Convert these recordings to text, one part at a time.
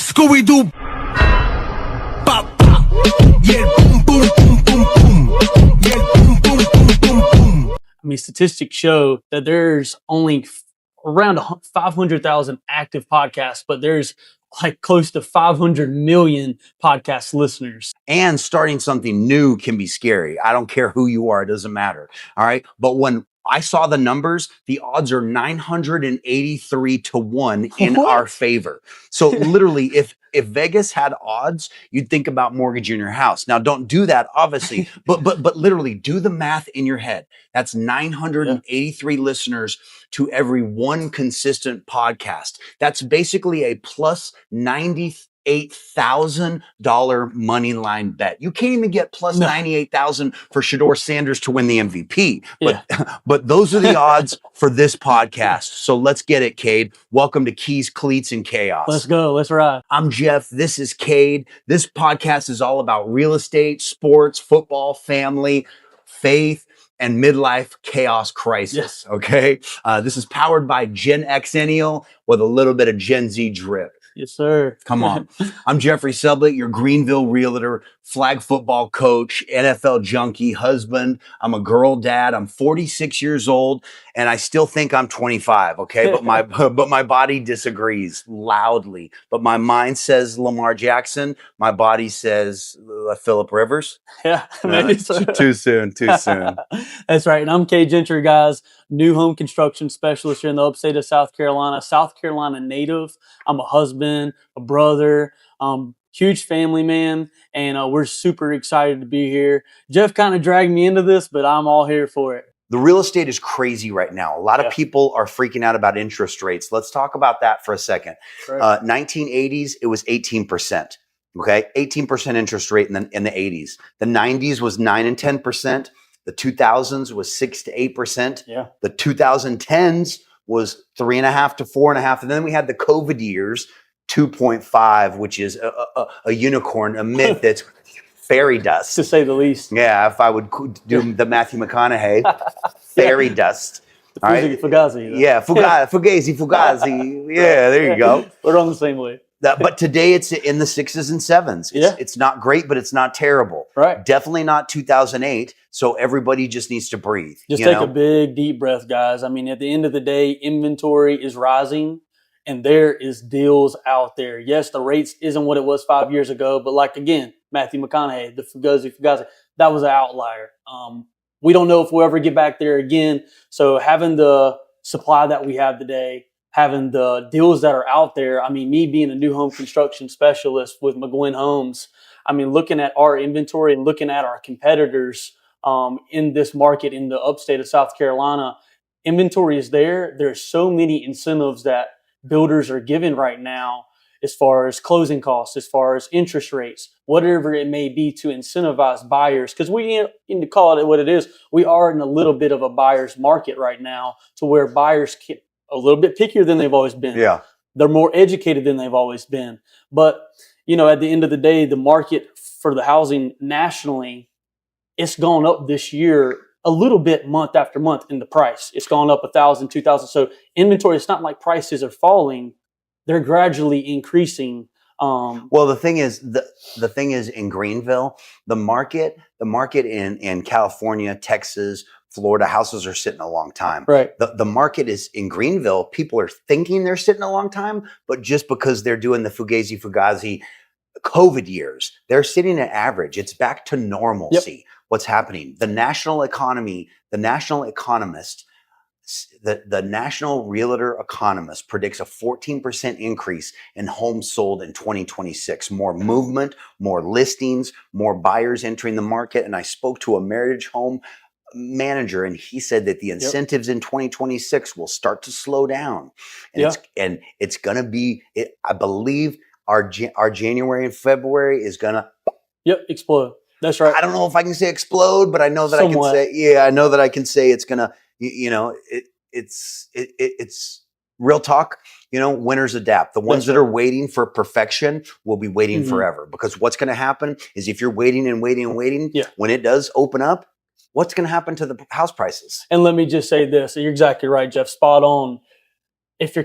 Scooby-Doo. Pop, pop. Yeah, boom, boom, boom, boom, boom. Yeah, boom, boom, boom, boom, boom. I mean, statistics show that there's only around 500,000 active podcasts, but there's like close to 500 million podcast listeners. And starting something new can be scary. I don't care who you are. It doesn't matter. All right. But when I saw the numbers, the odds are 983 to 1 in our favor. So literally, if Vegas had odds, you'd think about mortgaging your house. Now, don't do that, obviously, but literally do the math in your head. That's 983 listeners to every one consistent podcast. That's basically a plus $98,000 money line bet. You can't even get plus 98,000 for Shedeur Sanders to win the MVP. But those are the odds for this podcast. So let's get it, Cade. Welcome to Keys, Cleats, and Chaos. Let's go. Let's ride. I'm Jeff. This is Cade. This podcast is all about real estate, sports, football, family, faith, and midlife chaos crisis. Yes. Okay. This is powered by Gen Xennial with a little bit of Gen Z drip. Yes, sir. Come on. I'm Jeffrey Sublett, your Greenville realtor, flag football coach, NFL junkie, husband. I'm a girl dad. I'm 46 years old and I still think I'm 25. Okay. But my body disagrees loudly. But my mind says Lamar Jackson. My body says Phillip Rivers. Yeah. Maybe so. Too soon. That's right. And I'm Cade Gentry, guys, new home construction specialist here in the upstate of South Carolina native. I'm a husband, a brother, huge family man, and we're super excited to be here. Jeff kind of dragged me into this, but I'm all here for it. The real estate is crazy right now. A lot of people are freaking out about interest rates. Let's talk about that for a second. Right. 1980s, it was 18%. Okay, 18% interest rate in the 80s. The 90s was 9 and 10%. The 2000s was 6 to 8%. Yeah. The 2010s was 3.5 to 4.5, and then we had the COVID years, 2.5, which is a unicorn, a myth that's fairy dust, to say the least. Yeah, if I would do the Matthew McConaughey, fairy dust. All right, Fugazi. Yeah, Fugazi. Yeah, there you go. We're on the same way. But today it's in the 6s and 7s. It's not great, but it's not terrible. Right. Definitely not 2008. So everybody just needs to breathe. Just take a big, deep breath, guys. I mean, at the end of the day, inventory is rising and there is deals out there. Yes, the rates isn't what it was 5 years ago, but like, again, Matthew McConaughey, the Fugazi, that was an outlier. We don't know if we'll ever get back there again. So having the supply that we have today, having the deals that are out there. I mean, me being a new home construction specialist with McGuinn Homes, I mean, looking at our inventory and looking at our competitors in this market in the upstate of South Carolina, inventory is there. There's so many incentives that builders are giving right now as far as closing costs, as far as interest rates, whatever it may be to incentivize buyers. Because we need to call it what it is. We are in a little bit of a buyer's market right now to where buyers can a little bit pickier than they've always been. Yeah. They're more educated than they've always been. But, at the end of the day, the market for the housing nationally, it's gone up this year a little bit month after month in the price. It's gone up 1,000, 2,000. So inventory, it's not like prices are falling. They're gradually increasing. Well, the thing is in Greenville, the market in California, Texas, Florida, houses are sitting a long time. Right. The market is in Greenville. People are thinking they're sitting a long time, but just because they're doing the Fugazi COVID years, they're sitting at average. It's back to normalcy. Yep. What's happening? The national economy, the national economist, the National Realtor Economist predicts a 14% increase in homes sold in 2026. More movement, more listings, more buyers entering the market. And I spoke to a marriage home manager and he said that the incentives in 2026 will start to slow down. And it's going to be, I believe our January and February is going to explode. That's right. I don't know if I can say explode, but I know that Somewhat. I know that I can say it's going to, it's real talk. Winners adapt. The ones that are waiting for perfection will be waiting forever, because what's going to happen is if you're waiting and waiting and waiting, when it does open up, what's going to happen to the house prices? And let me just say this. You're exactly right, Jeff. Spot on. If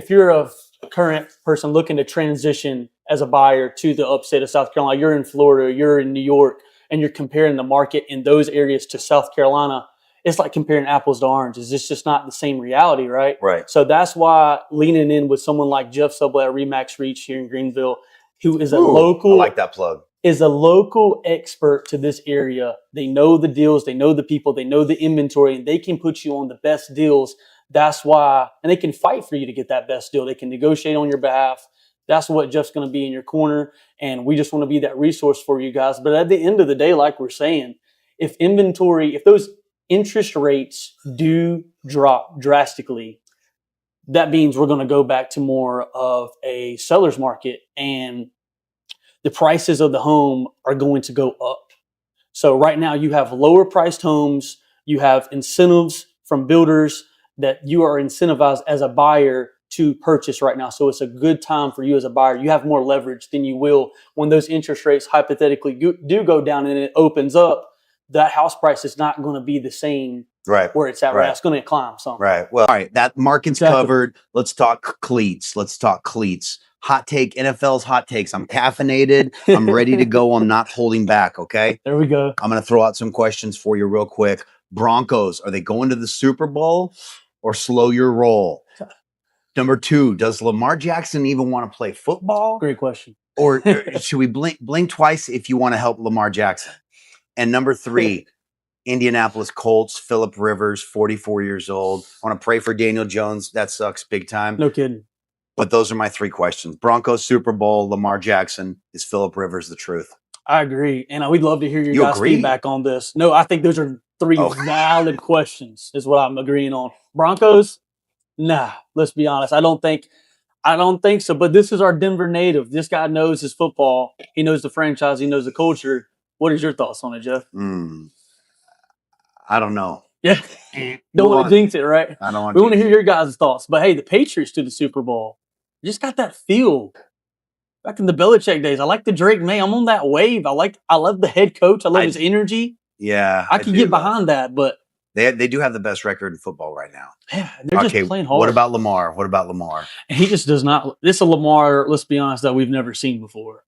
you're a current person looking to transition as a buyer to the upstate of South Carolina. You're in Florida, you're in New York, and you're comparing the market in those areas to South Carolina. It's like comparing apples to oranges. It's just not the same reality, right? Right. So that's why leaning in with someone like Jeff Sublett at Remax Reach here in Greenville, who is a local, I like that plug. Is a local expert to this area. They know the deals, they know the people, they know the inventory, and they can put you on the best deals. That's why, and they can fight for you to get that best deal. They can negotiate on your behalf. That's what Jeff's going to be in your corner. And we just want to be that resource for you guys. But at the end of the day, like we're saying, if those interest rates do drop drastically, that means we're going to go back to more of a seller's market, and the prices of the home are going to go up. So right now you have lower priced homes, you have incentives from builders that you are incentivized as a buyer to purchase right now. So it's a good time for you as a buyer. You have more leverage than you will when those interest rates hypothetically do go down and it opens up. That house price is not going to be the same where it's at right now. It's going to climb some. Right. Well, all right. That market's covered. Let's talk cleats. Hot take, NFL's hot takes. I'm caffeinated. I'm ready to go. I'm not holding back. Okay. There we go. I'm going to throw out some questions for you real quick. Broncos, are they going to the Super Bowl or slow your roll? Number 2, does Lamar Jackson even want to play football? Great question. Or should we blink twice if you want to help Lamar Jackson? And number 3, Indianapolis Colts, Phillip Rivers, 44 years old. I want to pray for Daniel Jones. That sucks big time. No kidding. But those are my 3 questions. Broncos, Super Bowl, Lamar Jackson. Is Phillip Rivers the truth? I agree. And we'd love to hear your guys' feedback on this. No, I think those are 3 valid questions is what I'm agreeing on. Broncos? Nah, let's be honest. I don't think so. But this is our Denver native. This guy knows his football. He knows the franchise. He knows the culture. What is your thoughts on it, Jeff? I don't know. Yeah. Don't want to jinx it, right? I don't want We want to hear your guys' thoughts. But hey, the Patriots to the Super Bowl. Just got that feel. Back in the Belichick days. I like the Drake May. I'm on that wave. I love the head coach. I love his energy. Yeah. I can get behind that, but they do have the best record in football right now. Yeah, they're just playing hard. What about Lamar? And he just does not. This is a Lamar, let's be honest, that we've never seen before.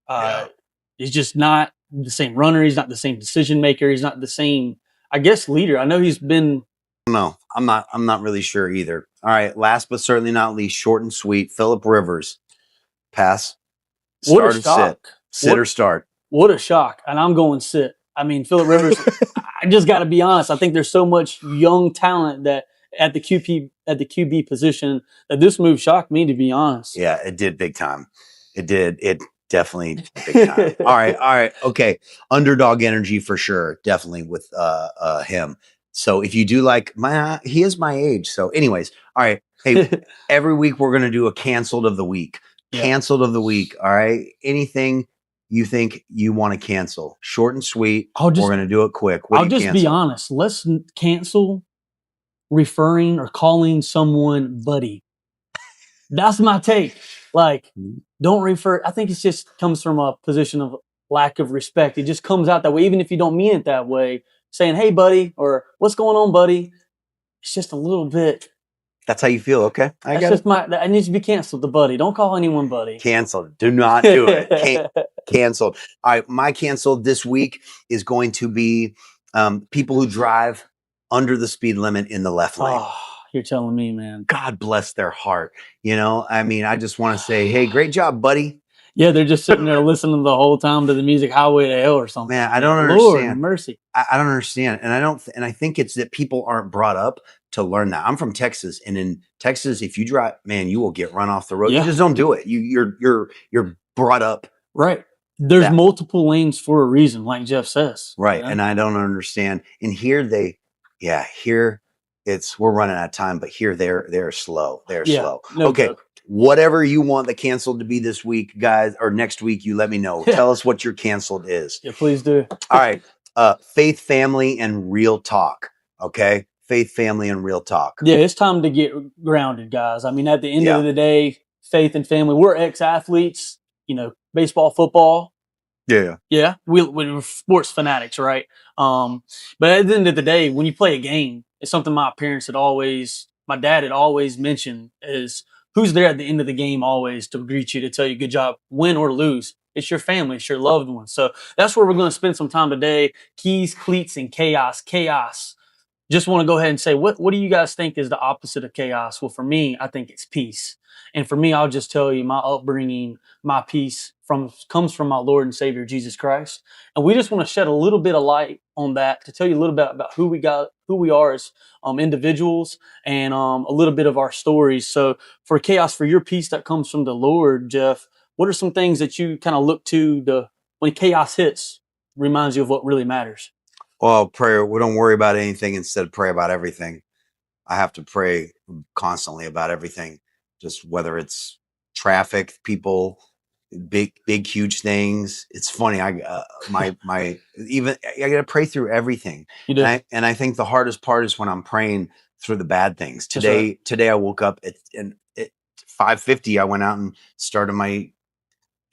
He's just not the same runner. He's not the same decision maker. He's not the same, I guess, leader. I know he's been. No, I'm not really sure either. All right. Last but certainly not least, short and sweet. Phillip Rivers. Pass. What a shock. Sit or start. What a shock. And I'm going sit. I mean, Phillip Rivers, I just got to be honest. I think there's so much young talent that at the QB position that this move shocked me, to be honest. Yeah, it did big time. It did. It definitely big time. All right. Okay. Underdog energy for sure. Definitely with him. So if you do like he is my age. So anyways, all right. Hey, every week we're going to do a canceled of the week. Canceled of the week. All right. Anything you think you want to cancel? Short and sweet. We're going to do it quick. I'll just be honest. Let's cancel referring or calling someone buddy. That's my take. Like, don't refer. I think it just comes from a position of lack of respect. It just comes out that way, even if you don't mean it that way. Saying, hey, buddy, or what's going on, buddy? It's just a little bit. That's how you feel, okay? That needs to be canceled, the buddy. Don't call anyone buddy. Canceled. Do not do it. Canceled. All right, my canceled this week is going to be people who drive under the speed limit in the left lane. Oh, you're telling me, man. God bless their heart. You know, I mean, I just want to say, hey, great job, buddy. Yeah, they're just sitting there listening the whole time to the music Highway to Hell or something. Man, I don't understand. Lord mercy. I don't understand. And I think it's that people aren't brought up to learn that. I'm from Texas, and in Texas, if you drive, man, you will get run off the road. Yeah. You just don't do it. You're brought up. Right. There's multiple lanes for a reason, like Jeff says. Right. You know? And I don't understand. And here we're running out of time, but here they're slow. They're slow. No okay. Joke. Whatever you want the canceled to be this week, guys, or next week, you let me know. Tell us what your canceled is. Yeah, please do. All right. Faith, family, and real talk. Okay. Faith, family, and real talk. Yeah, it's time to get grounded, guys. I mean, at the end of the day, faith and family, we're ex-athletes, baseball, football. Yeah. Yeah. We're sports fanatics, right? But at the end of the day, when you play a game, it's something my dad had always mentioned is who's there at the end of the game always to greet you, to tell you good job, win or lose? It's your family, it's your loved ones. So that's where we're going to spend some time today. Keys, cleats, and chaos. Chaos. Just want to go ahead and say, what do you guys think is the opposite of chaos? Well, for me, I think it's peace. And for me, I'll just tell you, my upbringing, my peace comes from my Lord and Savior, Jesus Christ. And we just want to shed a little bit of light on that to tell you a little bit about who we are as individuals, and a little bit of our stories. So for chaos, for your peace that comes from the Lord, Jeff, what are some things that you kind of look to when chaos hits, reminds you of what really matters? Well, prayer, we don't worry about anything, instead pray about everything. I have to pray constantly about everything, just whether it's traffic, people, big, huge things. It's funny. I got to pray through everything. You do. And I think the hardest part is when I'm praying through the bad things. Today I woke up at 5:50. I went out and started my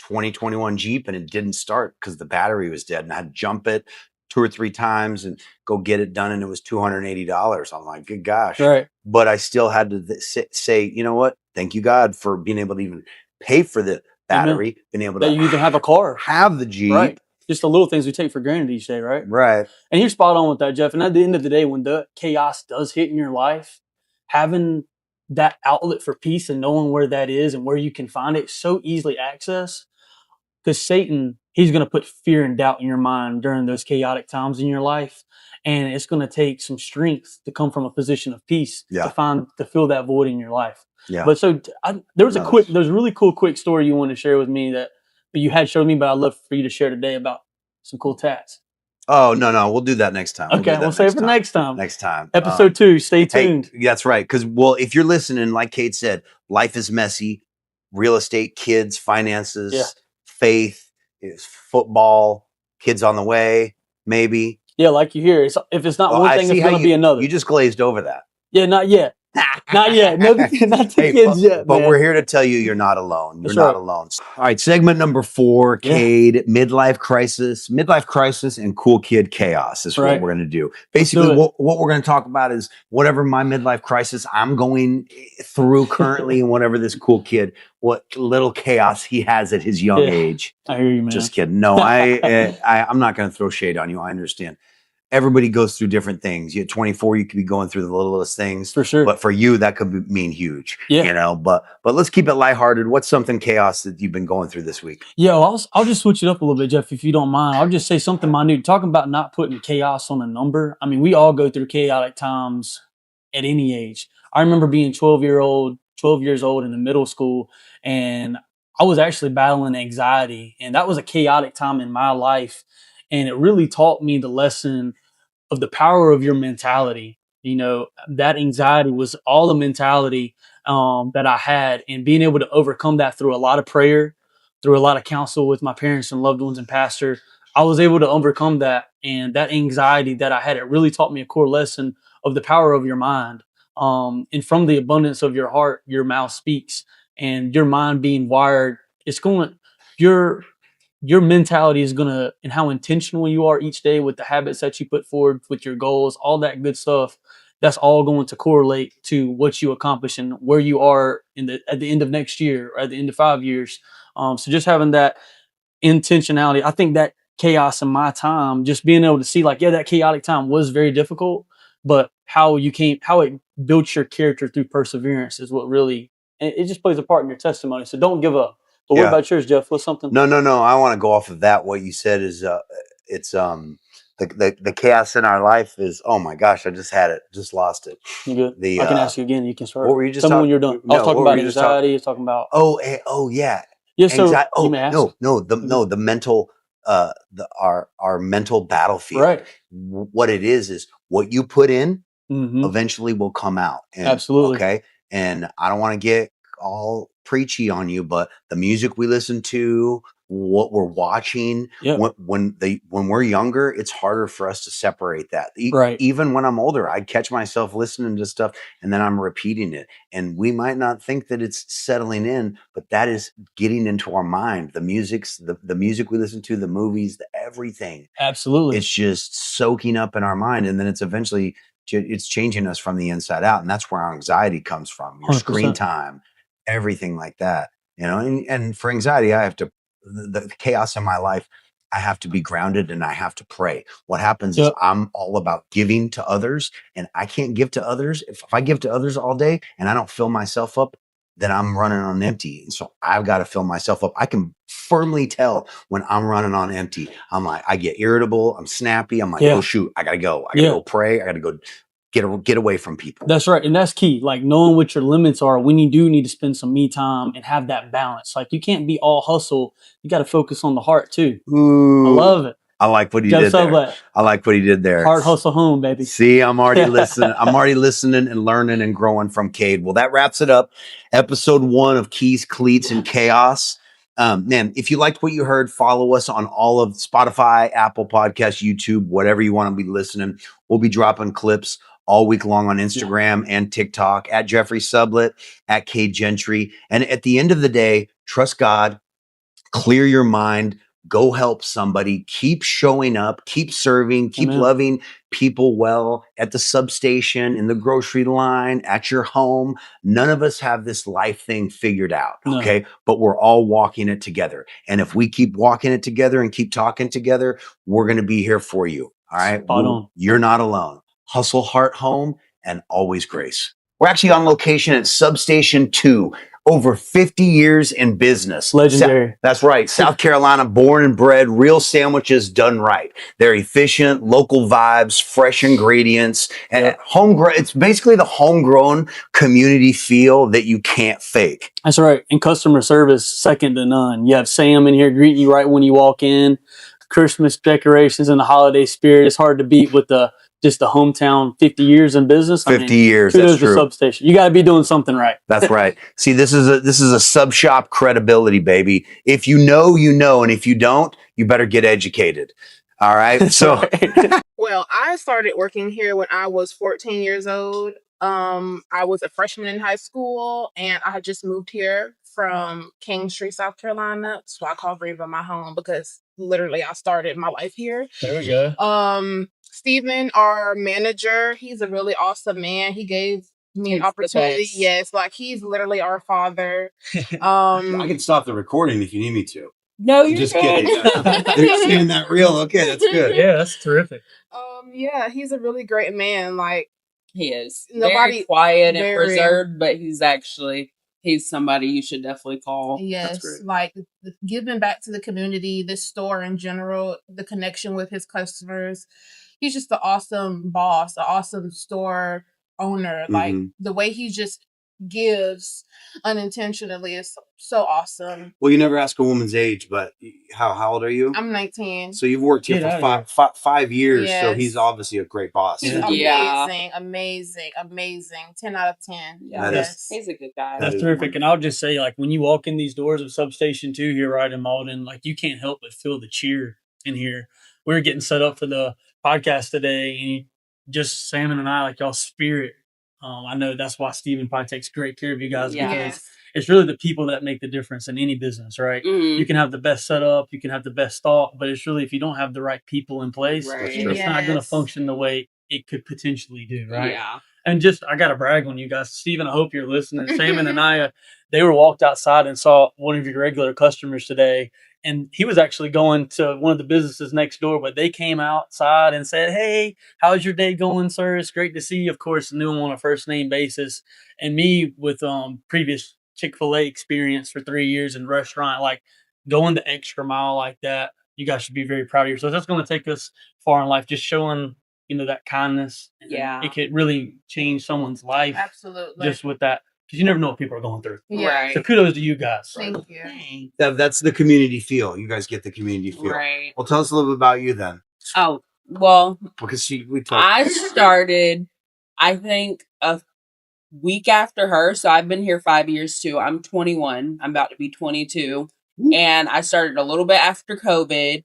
2021 Jeep, and it didn't start because the battery was dead, and I had to jump it 2 or 3 times and go get it done, and it was $280. I'm like, good gosh. Right. But I still had to say, you know what? Thank you, God, for being able to even pay for the battery, Amen. being able that to you even have a car, have the Jeep. Right. Just the little things we take for granted each day, right? Right. And you're spot on with that, Jeff. And at the end of the day, when the chaos does hit in your life, having that outlet for peace and knowing where that is and where you can find it so easily accessed. Because Satan, he's going to put fear and doubt in your mind during those chaotic times in your life. And it's going to take some strength to come from a position of peace to fill that void in your life. Yeah. But so there was a really cool, quick story you wanted to share with me that you had showed me, but I'd love for you to share today about some cool tats. Oh, no. We'll do that next time. Okay, we'll save it for next time. Next time. Episode 2, stay tuned. Hey, that's right. Because, well, if you're listening, like Cade said, life is messy. Real estate, kids, finances, faith, football, kids on the way, maybe. Yeah, like you hear. If it's not one thing, it's going to be another. You just glazed over that. Yeah, not yet. Not yet. No, not the kids yet. But we're here to tell you, you're not alone. You're not alone. All right, segment number 4, Cade, midlife crisis and cool kid chaos is what we're going to do. Basically, what we're going to talk about is whatever my midlife crisis I'm going through currently, and whatever this cool kid, what little chaos he has at his young age. I hear you, man. Just kidding. No, I'm not going to throw shade on you. I understand. Everybody goes through different things. You're 24, you could be going through the littlest things. For sure. But for you, that could mean huge. Yeah. You know, but let's keep it lighthearted. What's something chaos that you've been going through this week? Yeah, well, I'll just switch it up a little bit, Jeff, if you don't mind. I'll just say something minute. Talking about not putting chaos on a number. I mean, we all go through chaotic times at any age. I remember being 12 years old in the middle school, and I was actually battling anxiety. And that was a chaotic time in my life. And it really taught me the lesson of the power of your mentality. You know, that anxiety was all the mentality that I had, and being able to overcome that through a lot of prayer, through a lot of counsel with my parents and loved ones and pastor. I was able to overcome that, and that anxiety that I had, it really taught me a core lesson of the power of your mind. And from the abundance of your heart, your mouth speaks, and your mind being wired, your mentality is going to, and how intentional you are each day with the habits that you put forward, with your goals, all that good stuff, that's all going to correlate to what you accomplish and where you are at the end of next year or at the end of 5 years. So just having that intentionality, I think that chaos in my time, just being able to see that chaotic time was very difficult, but how it built your character through perseverance is what really, it just plays a part in your testimony. So don't give up. But what about yours, Jeff? What's something? No. I want to go off of that. What you said is, it's the chaos in our life is. Oh my gosh, I just had it, just lost it. You good? I can ask you again. You can start. What were you just talking about? When you're done. I was talking about anxiety. I was talking about. Oh yeah. Yeah. So you may ask. The mental, our mental battlefield. Right. What it is what you put in, eventually will come out. And, absolutely. Okay. And I don't want to get all preachy on you, but the music we listen to, what we're watching, when we're younger, it's harder for us to separate that. Right. Even when I'm older, I'd catch myself listening to stuff and then I'm repeating it. And we might not think that it's settling in, but that is getting into our mind. The music we listen to, the movies, everything. Absolutely. It's just soaking up in our mind. And then it's changing us from the inside out. And that's where our anxiety comes from. Your 100%. Screen time. everything like that, and for anxiety, I have to, the chaos in my life, I have to be grounded and I have to pray. What happens is Yep. I'm all about giving to others, and I can't give to others. If I give to others all day and I don't fill myself up, then I'm running on empty. And so I've got to fill myself up. I can firmly tell when I'm running on empty. I'm like, I get irritable. I'm snappy. I'm like, Yeah. oh shoot, I gotta go. I gotta go pray. I gotta go get away from people. That's right. And that's key. Like knowing what your limits are when you do need to spend some me time and have that balance. Like you can't be all hustle. You got to focus on the heart too. Ooh, I love it. I like what he did there. I like what he did there. Hard hustle home, baby. See, I'm already listening. I'm already listening and learning and growing from Cade. Well, that wraps it up. Episode 1 of Keys, Cleats, and Chaos. Man, if you liked what you heard, follow us on all of Spotify, Apple Podcasts, YouTube, whatever you want to be listening. We'll be dropping clips all week long on Instagram and TikTok at Jeffrey Sublett, at Cade Gentry. And at the end of the day, trust God, clear your mind, go help somebody, keep showing up, keep serving, keep loving people well at the substation, in the grocery line, at your home. None of us have this life thing figured out, okay? But we're all walking it together. And if we keep walking it together and keep talking together, we're going to be here for you, all right? You're not alone. Hustle, heart, home, and always grace. We're actually on location at Substation 2. Over 50 years in business. Legendary. That's right. South Carolina, born and bred, real sandwiches done right. They're efficient, local vibes, fresh ingredients, and homegrown. It's basically the homegrown community feel that you can't fake. That's right. And customer service, second to none. You have Sam in here greeting you right when you walk in. Christmas decorations and the holiday spirit. It's hard to beat with just the hometown 50 years in business. 50 years. Kudos That's true. to Substation. You got to be doing something right. That's right. See, this is a sub shop credibility, baby. If you know, you know. And if you don't, you better get educated. All right. So, well, I started working here when I was 14 years old. I was a freshman in high school and I had just moved here from Kingstree, South Carolina. So I call Greenville my home because literally I started my life here. There we go. Stephen, our manager, he's a really awesome man. He gave me an opportunity. Yes, like he's literally our father. I can stop the recording if you need me to. No, you're just kidding. They're seeing that real. Okay, that's good. Yeah, that's terrific. Yeah, he's a really great man. Like he is very quiet and reserved, but he's somebody you should definitely call. Yes, like giving back to the community, this store in general, the connection with his customers. He's just an awesome boss, an awesome store owner. Like the way he just gives unintentionally is so awesome. Well, you never ask a woman's age, but how old are you? I'm 19. So you've worked here for 5 years. Yes. So he's obviously a great boss. He's amazing. 10 out of 10. Yes. He's a good guy. That's terrific. And I'll just say, like, when you walk in these doors of Substation 2 here right in Malden, like, you can't help but feel the cheer in here. We were getting set up for the podcast today, and just Salmon and I, like, y'all spirit. I know that's why Steven probably takes great care of you guys because it's really the people that make the difference in any business, right? You can have the best setup, you can have the best thought, but it's really if you don't have the right people in place, it's not going to function the way it could potentially do, right? Yeah. And just, I got to brag on you guys. Steven, I hope you're listening. Salmon and I, they were walked outside and saw one of your regular customers today. And he was actually going to one of the businesses next door, but they came outside and said, "Hey, how's your day going, sir? It's great to see you." Of course, knew him on a first name basis. And me with previous Chick-fil-A experience for 3 years in restaurant, like going the extra mile like that, you guys should be very proud of yourselves. That's going to take us far in life, just showing, that kindness. Yeah. It could really change someone's life. Absolutely. Just with that. Because you never know what people are going through. Right. So kudos to you guys. Thank you. That's the community feel. You guys get the community feel. Right. Well, tell us a little bit about you then. Oh, well, because we talked. I started, I think, a week after her. So I've been here 5 years too. I'm 21. I'm about to be 22. And I started a little bit after COVID.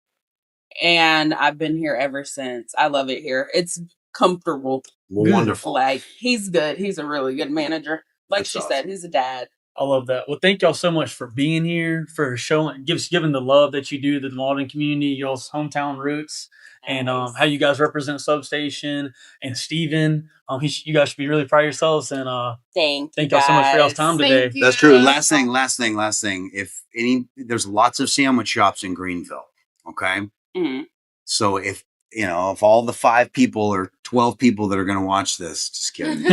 And I've been here ever since. I love it here. It's comfortable. Wonderful. Like, he's good. He's a really good manager. Like she said, he's a dad. I love that. Well, thank y'all so much for being here, for giving the love that you do to the Malden community, y'all's hometown roots, and how you guys represent Substation. And Steven, you guys should be really proud of yourselves. And Thank y'all so much for y'all's time today. Thank you. That's true. Last thing. There's lots of sandwich shops in Greenville. Okay. Mhm. So if all the 5 people or 12 people that are going to watch this, just kidding.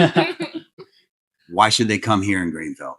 Why should they come here in Greenville?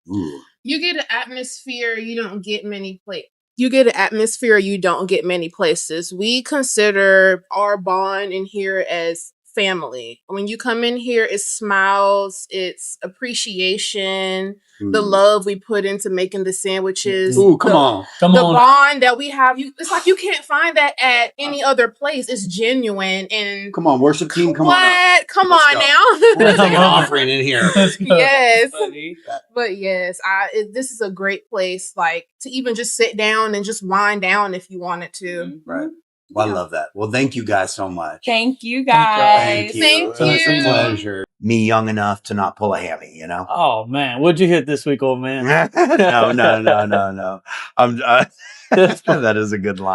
Ooh. You get an atmosphere you don't get many places. You get an atmosphere you don't get many places. We consider our bond in here as family. When you come in here, it's smiles, it's appreciation, the love we put into making the sandwiches. Ooh, come on. The bond that we have, it's like you can't find that at any other place. It's genuine. And Come on, worship team, come on up. Come Let's on go. now. Let's take an offering in here. Yes. Funny. But yes, this is a great place, like to even just sit down and just wind down if you wanted to. Right. Well, I love that. Well, thank you guys so much. Thank you guys. Thank It's you. a pleasure. Me young enough to not pull a hammy, Oh man, what'd you hit this week, old man? No. That is a good line.